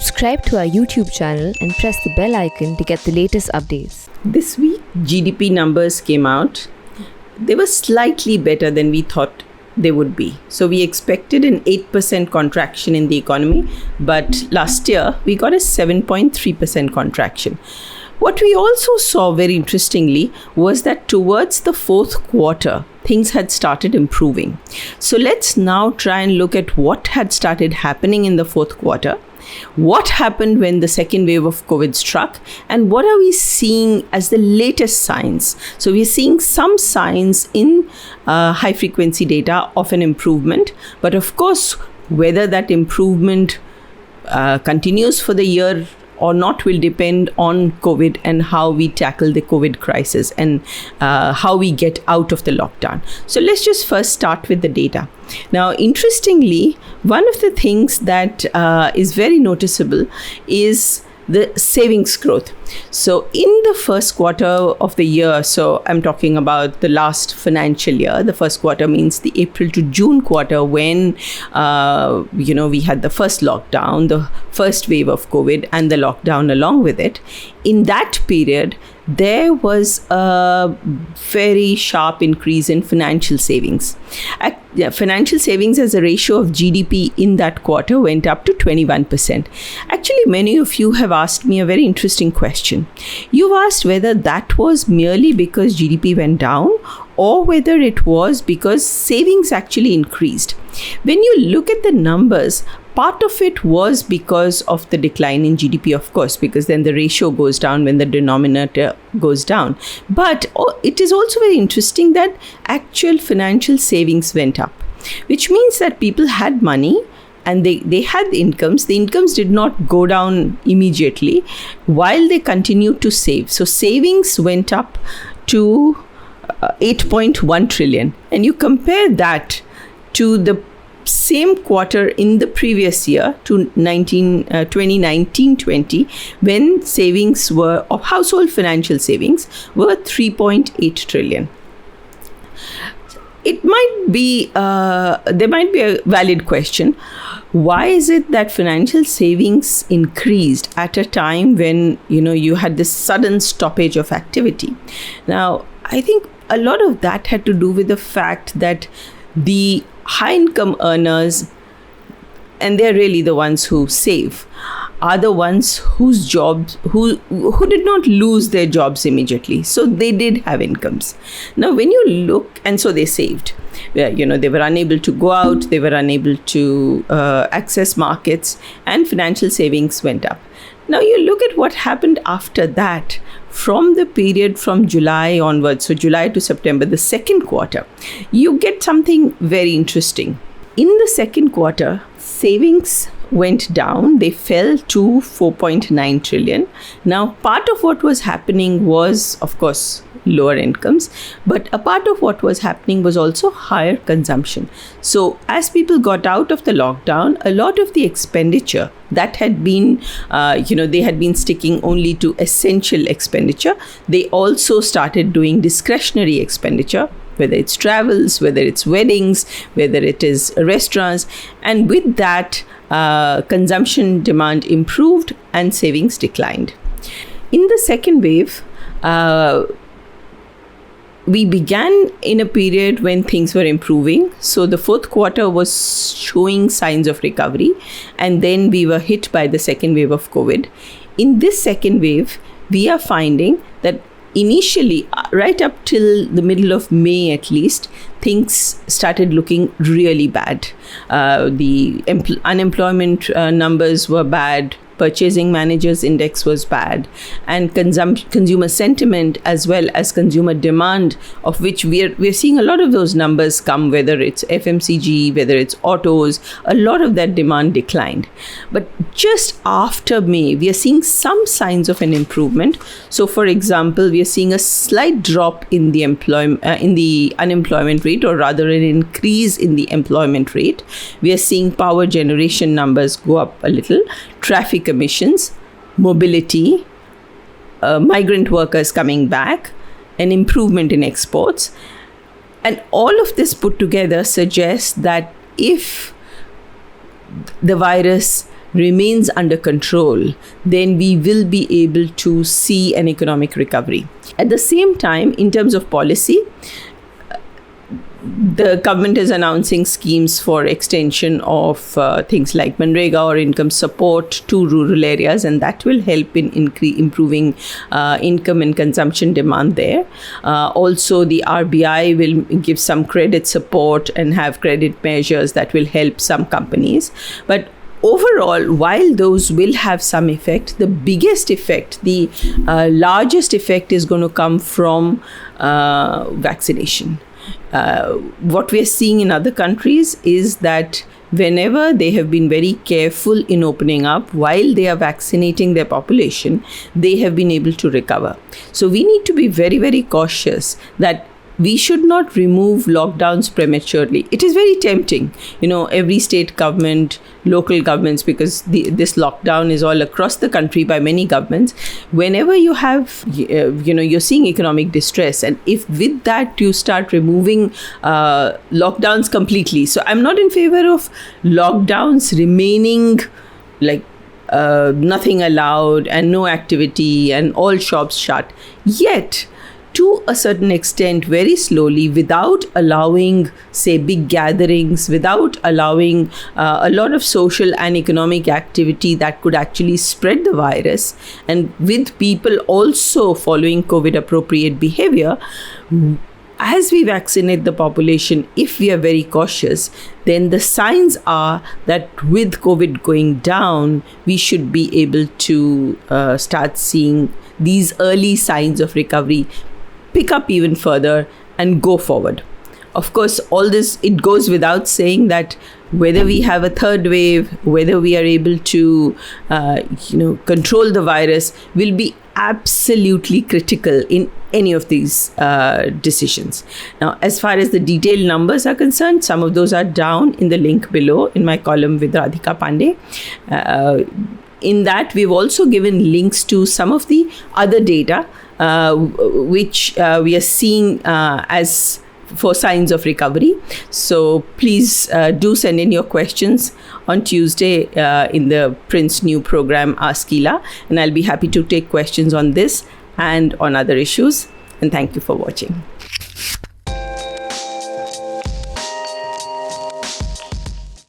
Subscribe to our YouTube channel and press the bell icon to get the latest updates. This week, GDP numbers came out. They were slightly better than we thought they would be. So we expected an 8% contraction in the economy, but last year we got a 7.3% contraction. What we also saw very interestingly was that towards the fourth quarter, things had started improving. So let's now try and look at what had started happening in the fourth quarter. What happened when the second wave of COVID struck, and what are we seeing as the latest signs? So we're seeing some signs in high frequency data of an improvement, but of course, whether that improvement continues for the year or not will depend on COVID and how we tackle the COVID crisis and how we get out of the lockdown. So let's just first start with the data. Now, interestingly, one of the things that is very noticeable is the savings growth. So in the first quarter of the year, so I'm talking about the last financial year, the first quarter means the April to June quarter when, we had the first lockdown, the first wave of COVID and the lockdown along with it. In that period, there was a very sharp increase in financial savings. Financial savings as a ratio of GDP in that quarter went up to 21%. Actually, many of you have asked me a very interesting question. You've asked whether that was merely because GDP went down or whether it was because savings actually increased. When you look at the numbers, part of it was because of the decline in GDP, of course, because then the ratio goes down when the denominator goes down. But it is also very interesting that actual financial savings went up, which means that people had money and they had incomes. The incomes did not go down immediately while they continued to save. So savings went up to 8.1 trillion. And you compare that to the same quarter in the previous year, to 2019-20, when savings were, of household financial savings, were 3.8 trillion. It might be, there might be a valid question. Why is it that financial savings increased at a time when, you had this sudden stoppage of activity? Now, I think a lot of that had to do with the fact that the high income earners, and they're really the ones who save, are the ones whose jobs, who did not lose their jobs immediately. So they did have incomes. Now, when you look, and so they saved. They were unable to go out, they were unable to access markets, and financial savings went up. Now, you look at what happened after that. From the period from July onwards, so July to September, the second quarter, you get something very interesting. In the second quarter, savings went down. They fell to 4.9 trillion. Now, part of what was happening was, of course, lower incomes, but a part of what was happening was also higher consumption. So as people got out of the lockdown, a lot of the expenditure that had been, they had been sticking only to essential expenditure, they also started doing discretionary expenditure, whether it's travels, whether it's weddings, whether it is restaurants. And with that, consumption demand improved and savings declined. In the second wave, we began in a period when things were improving. So the fourth quarter was showing signs of recovery, and then we were hit by the second wave of COVID. In this second wave, we are finding that initially, right up till the middle of May at least, things started looking really bad. The unemployment numbers were bad. Purchasing Managers Index was bad, and consumer sentiment as well as consumer demand, of which we're seeing a lot of those numbers come, whether it's FMCG, whether it's autos, a lot of that demand declined. But just after May, we are seeing some signs of an improvement. So, for example, we are seeing a slight drop in the unemployment rate, or rather an increase in the employment rate. We are seeing power generation numbers go up a little. Traffic emissions, mobility, migrant workers coming back, an improvement in exports. And all of this put together suggests that if the virus remains under control, then we will be able to see an economic recovery. At the same time, in terms of policy, the government is announcing schemes for extension of things like Manrega or income support to rural areas, and that will help in improving income and consumption demand there. Also, the RBI will give some credit support and have credit measures that will help some companies. But overall, while those will have some effect, the biggest effect, the largest effect is going to come from vaccination. What we are seeing in other countries is that whenever they have been very careful in opening up, while they are vaccinating their population, they have been able to recover. So we need to be very, very cautious that we should not remove lockdowns prematurely. It is very tempting, every state government, local governments, because this lockdown is all across the country by many governments. Whenever you have, you're seeing economic distress, and if with that you start removing lockdowns completely. So I'm not in favor of lockdowns remaining like nothing allowed and no activity and all shops shut. Yet, to a certain extent, very slowly, without allowing, say, big gatherings, without allowing a lot of social and economic activity that could actually spread the virus, and with people also following COVID appropriate behavior, as we vaccinate the population, if we are very cautious, then the signs are that with COVID going down, we should be able to start seeing these early signs of recovery pick up even further and go forward. Of course, all this, it goes without saying that whether we have a third wave, whether we are able to, control the virus will be absolutely critical in any of these decisions. Now, as far as the detailed numbers are concerned, some of those are down in the link below in my column with Radhika Pandey. In that, we've also given links to some of the other data which we are seeing as for signs of recovery. So please do send in your questions on Tuesday in the Prince New program Ask Ila, and I'll be happy to take questions on this and on other issues. And thank you for watching.